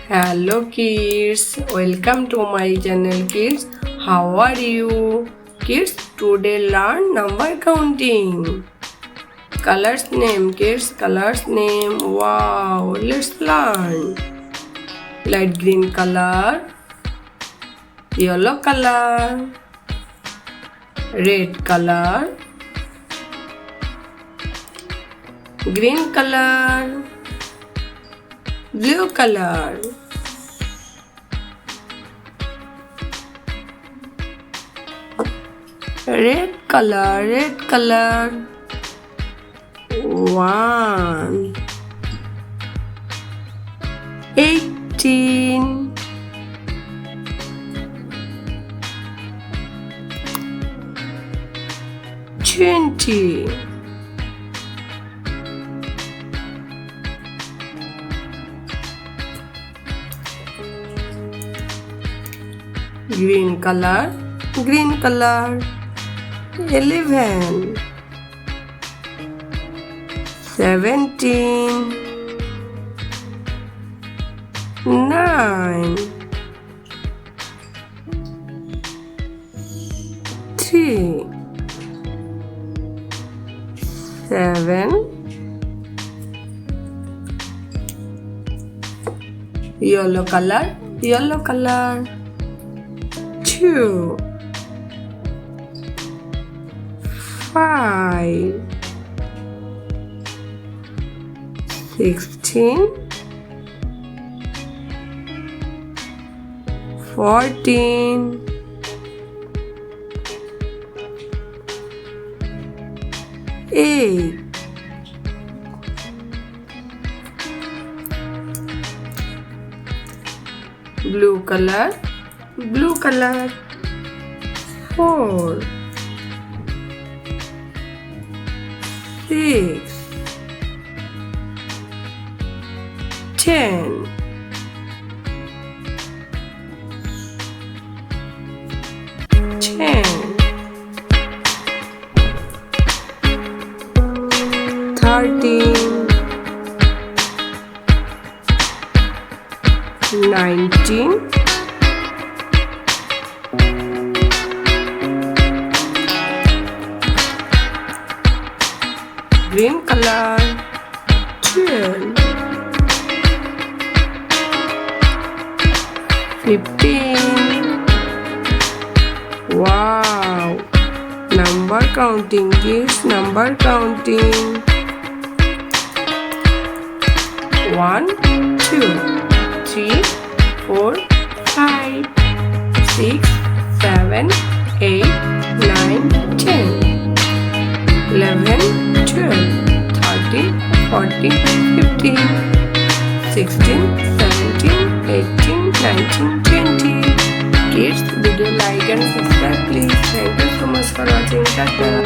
Hello kids, welcome to my channel kids. How are you? Kids, today learn number counting. Colors name kids, colors name. Wow, let's learn. Light green color, yellow color, red color, green color, blue color, red color, 1, 18, 20, 11, 17, 9, 3, 7, yellow color, 2, 5, 16, 14, 8, blue color, 4, 6, 10, 13, 19, 12, 15. Wow! Number counting kids, number counting. 1, 2, 3, 4, 5, 6, 7, 8, 9, 10, 11, 12, 13, 14, 15, 16, 17, 18, 19, 20. Kids, video like and subscribe please. Thank you so much for watching. Jatan.